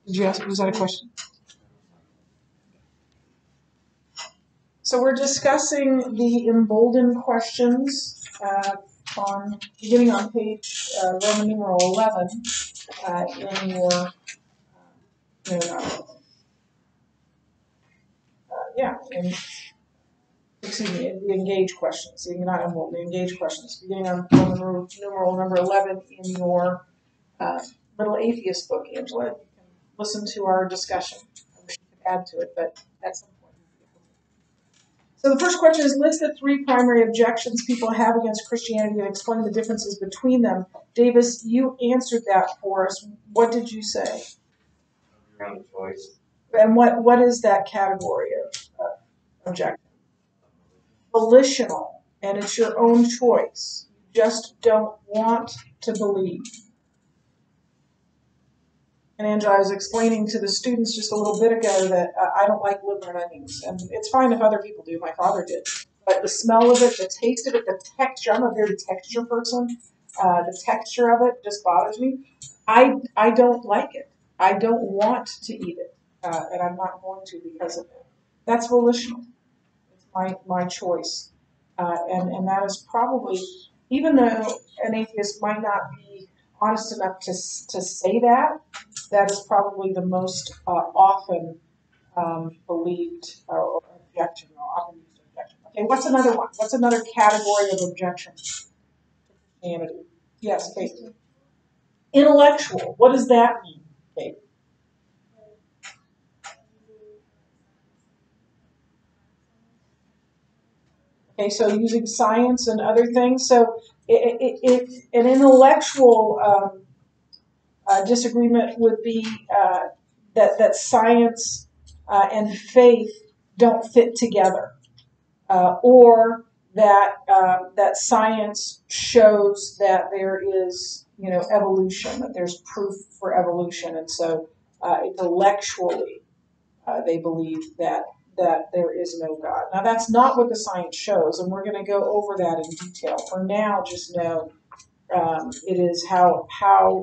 Did you ask? Was that a question? So we're discussing the emboldened questions beginning on page Roman numeral 11 in your the engaged questions. Not emboldened, the engaged questions beginning on Roman numeral number 11 in your Little Atheist book, Angela. You can listen to our discussion. I wish you could add to it, but at some point. So the first question is, list the 3 primary objections people have against Christianity and explain the differences between them. Davis, you answered that for us. What did you say? Your own choice. And what is that category of objection? Volitional, and it's your own choice. You just don't want to believe. And Angela, I was explaining to the students just a little bit ago that I don't like liver and onions. And it's fine if other people do. My father did. But the smell of it, the taste of it, the texture, I'm a very texture person. The texture of it just bothers me. I don't like it. I don't want to eat it. And I'm not going to because of it. That's volitional. It's my choice. And that is probably, even though an atheist might not be honest enough to say that, that is probably the most often believed or objection, or often used objection. Okay, what's another one? What's another category of objection to Christianity? Yes, Kate. Intellectual. What does that mean, Kate? Okay, so using science and other things. So an intellectual disagreement would be that science and faith don't fit together, or that science shows that there is evolution, that there's proof for evolution, and so intellectually they believe that there is no God. Now that's not what the science shows, and we're going to go over that in detail. For now, just know it is how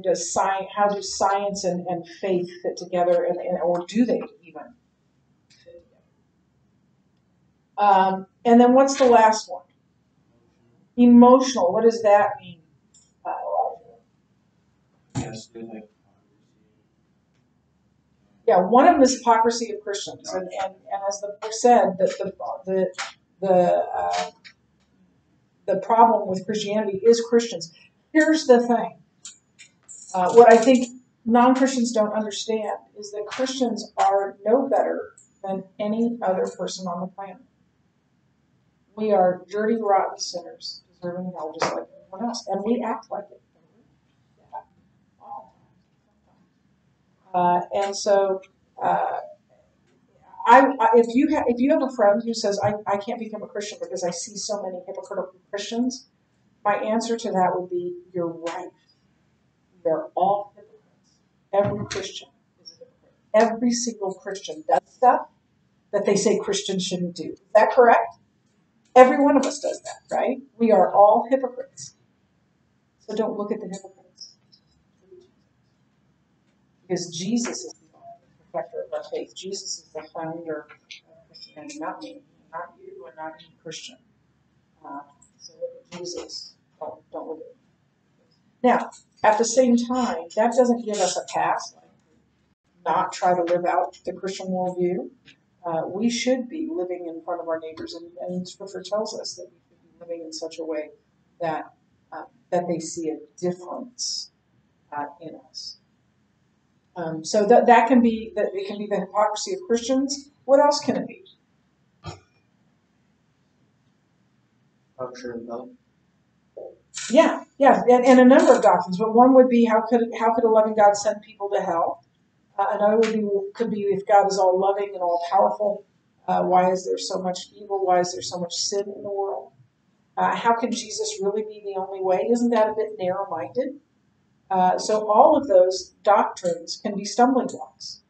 do science and faith fit together, or do they even fit together? And then what's the last one? Emotional. What does that mean? Yeah, one of them is hypocrisy of Christians, and as the book said, the problem with Christianity is Christians. Here's the thing. What I think non-Christians don't understand is that Christians are no better than any other person on the planet. We are dirty, rotten sinners, deserving hell just like everyone else, and we act like it. And so, if you have a friend who says I can't become a Christian because I see so many hypocritical Christians, my answer to that would be, you're right. They're all hypocrites. Every Christian is a hypocrite. Every single Christian does stuff that they say Christians shouldn't do. Is that correct? Every one of us does that, right? We are all hypocrites. So don't look at the hypocrites. Because Jesus is the perfecter of our faith. Jesus is the founder of Christianity, not me, not you, and not any Christian. So look at Jesus. Don't look at me. Now, at the same time, that doesn't give us a pass, like not try to live out the Christian worldview. We should be living in front of our neighbors, and Scripture tells us that we should be living in such a way that they see a difference in us. So that can be it can be the hypocrisy of Christians. What else can it be? Yeah, and a number of doctrines. But one would be, how could a loving God send people to hell? Another could be if God is all loving and all powerful, why is there so much evil? Why is there so much sin in the world? How can Jesus really be the only way? Isn't that a bit narrow-minded? So all of those doctrines can be stumbling blocks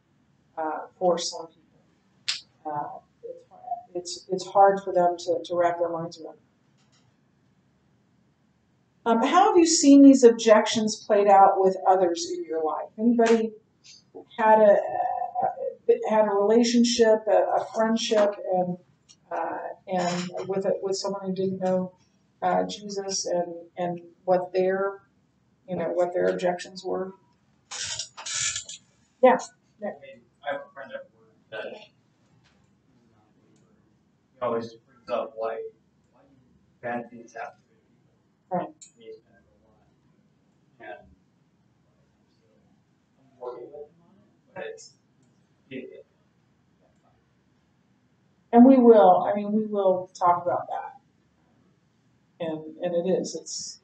for some people. It's hard for them to wrap their minds around. How have you seen these objections played out with others in your life? Anybody had a relationship, a friendship, and with someone who didn't know Jesus, and what their objections were. Yeah. I mean, I have a friend at work that he always brings up why bad things happen to good people. Right. He's been through a lot. And I'm working with him on it, but it And we will. I mean, we will talk about that. And it is. It's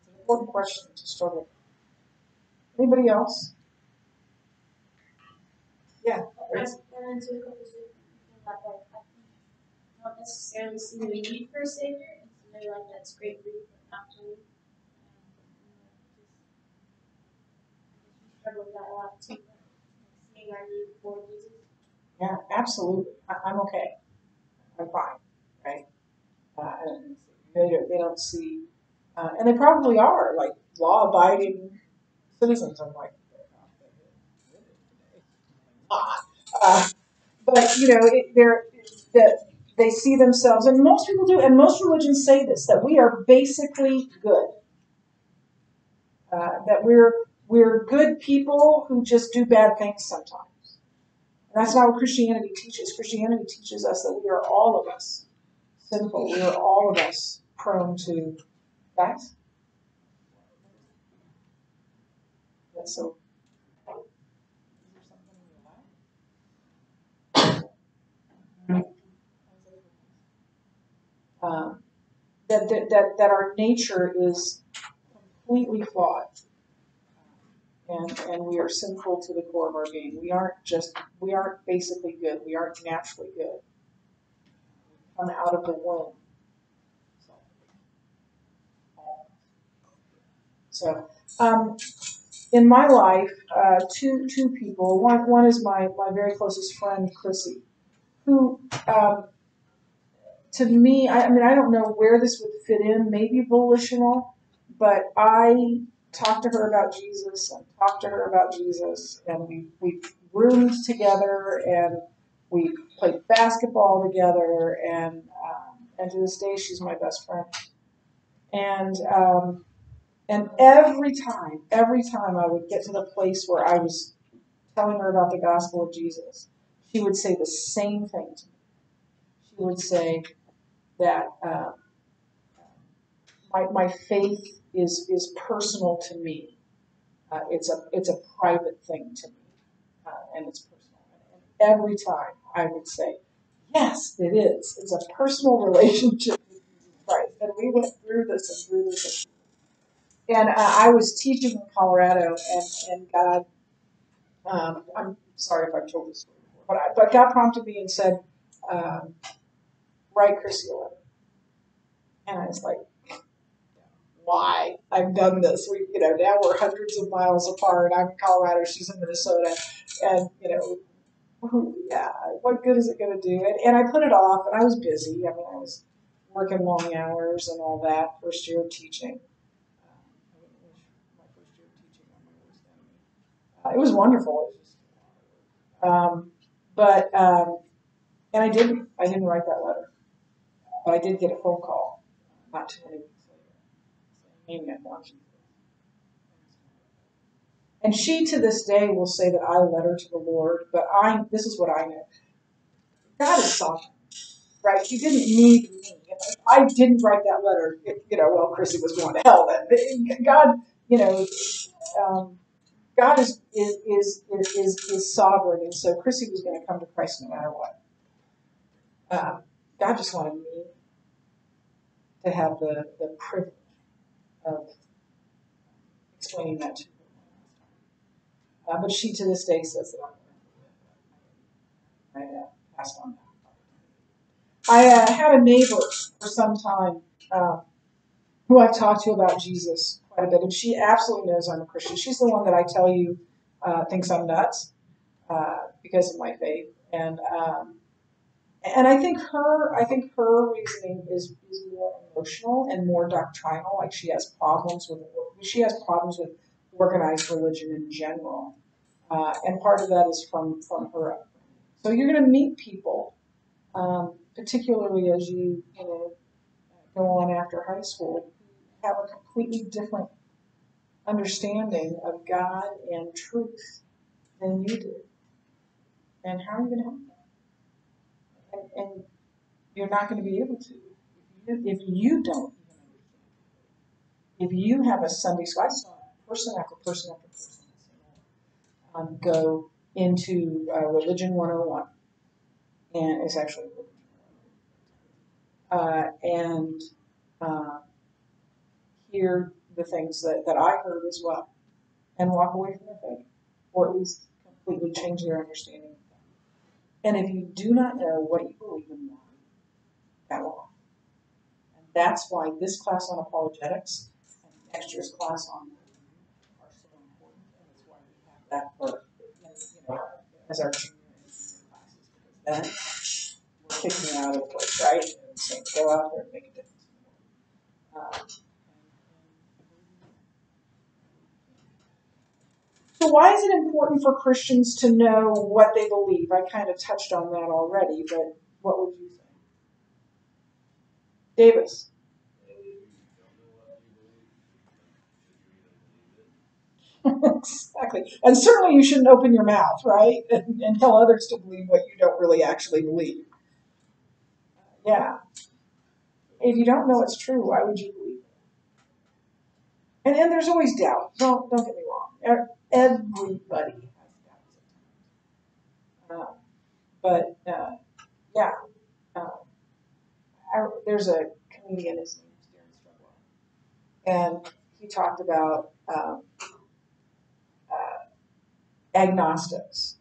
an important question to struggle with. Anybody else? Yeah. I ran into a couple of people that don't necessarily see the need for a savior, and so they're like, "That's great for you, but not for me." We struggle with that a lot too, seeing our need for Jesus. Yeah, absolutely. I'm okay. I'm fine. Right? They don't see, and they probably are like law-abiding citizens. I'm like, uh, but that they see themselves, and most people do, and most religions say this, that we are basically good, that we're good people who just do bad things sometimes. And that's not what Christianity teaches. Christianity teaches us that we are all of us sinful. We are all of us prone to facts. That's so. Um, that our nature is completely flawed, and we are sinful to the core of our being. We aren't basically good. We aren't naturally good. We come out of the womb. So, in my life, two people. One is my very closest friend, Chrissy, who, to me, I mean, I don't know where this would fit in. Maybe volitional, but I talked to her about Jesus and talked to her about Jesus, and we roomed together, and we played basketball together, and to this day, she's my best friend. And every time I would get to the place where I was telling her about the gospel of Jesus, she would say the same thing to me. She would say that my faith is personal to me. It's a private thing to me, and it's personal. And every time I would say, yes, it is. It's a personal relationship with Jesus Christ, and we went through this and through this. And I was teaching in Colorado, and God, I'm sorry if I've told this story before, but God prompted me and said, write Chrissy a letter. And I was like, why? I've done this. Now we're hundreds of miles apart. I'm in Colorado, she's in Minnesota, and yeah, what good is it going to do? And I put it off, and I was busy. I mean, I was working long hours and all that. First year of teaching. I wouldn't wish my first year of teaching on my worst enemy. It was wonderful. It was just, and I didn't write that letter, but I did get a phone call not too many weeks later saying, "Amy, I want you." And she, to this day, will say that I led her to the Lord, but this is what I know. God is sovereign, right? He didn't need me. If I didn't write that letter, well, Chrissy was going to hell then. God, God is sovereign, and so Chrissy was going to come to Christ no matter what. God just wanted me to have the privilege of explaining that to her. But she, to this day, says that I passed on that. I had a neighbor for some time who I've talked to about Jesus quite a bit, and she absolutely knows I'm a Christian. She's the one that I tell you thinks I'm nuts because of my faith, and I think her reasoning is more emotional and more doctrinal. Like she has problems with organized religion in general. And part of that is from her upbringing. So you're going to meet people, particularly as you go on after high school, who have a completely different understanding of God and truth than you do. And how are you going to help them? And you're not going to be able to if you don't even understand. If you have a Sunday school, I saw person after person after person go into Religion 101, and it's actually and hear the things that I heard as well, and walk away from the faith, or at least completely change their understanding of that. And if you do not know what you believe in, that will help. And that's why this class on apologetics and next year's class on are so important, and that's why we have that for as our junior and senior classes, because then we're kicking out of the place, right? And saying, go out there and make a difference. So why is it important for Christians to know what they believe? I kind of touched on that already, but what would you say? Davis? Exactly. And certainly you shouldn't open your mouth, right? And tell others to believe what you don't really actually believe. Yeah. If you don't know it's true, why would you believe it? And there's always doubt. Don't get me wrong. Everybody has doubts. Yeah. There's a comedian, his name is Darren Struggle, and he talked about agnostics.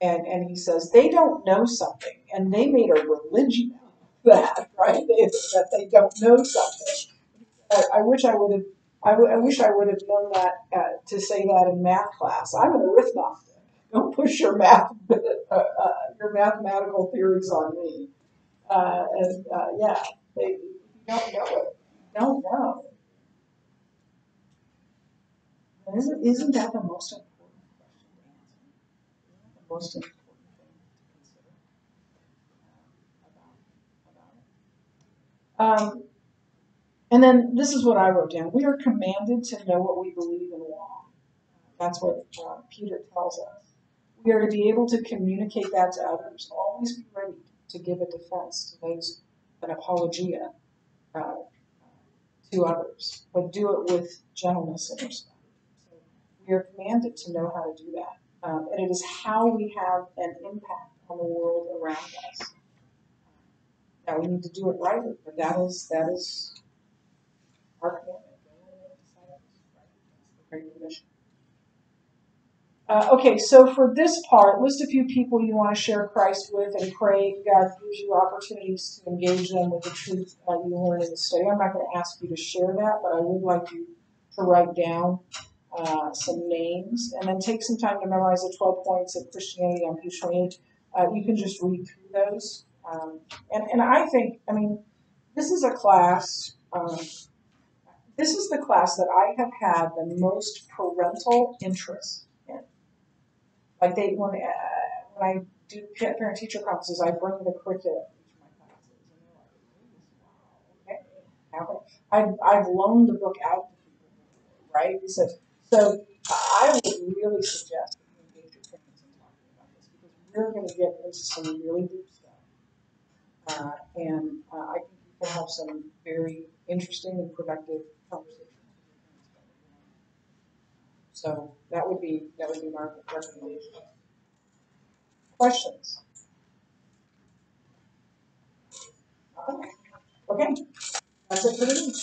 And he says they don't know something, and they made a religion out of that, right? That they don't know something. I wish I would have. I wish I would have known that to say that in math class. I'm an arithnostic. Don't push your your mathematical theories on me. Yeah, if you don't know it, you don't know. And isn't that the most important question to answer? Isn't that the most important thing to consider about it? And then this is what I wrote down. We are commanded to know what we believe and why. That's what Peter tells us. We are to be able to communicate that to others. Always be ready to give a defense to those, an apologia to others, but do it with gentleness and respect. So we are commanded to know how to do that. And it is how we have an impact on the world around us. Now we need to do it rightly, but that is our commitment. Great Commission. Okay, so for this part, list a few people you want to share Christ with and pray God gives you opportunities to engage them with the truth you learn in the study. I'm not going to ask you to share that, but I would like you to write down some names and then take some time to memorize the 12 points of Christianity on page 28. You can just read through those. And I think, this is a class. This is the class that I have had the most parental interest in. Like when I do parent-teacher conferences, I bring the curriculum to each of my classes, and they're like, okay. I've loaned the book out to people, right? So I would really suggest that you engage your parents in talking about this, because we're going to get into some really deep stuff, and I think you can have some very interesting and productive conversations. So that would be my recommendation. Questions? Okay. That's it for me.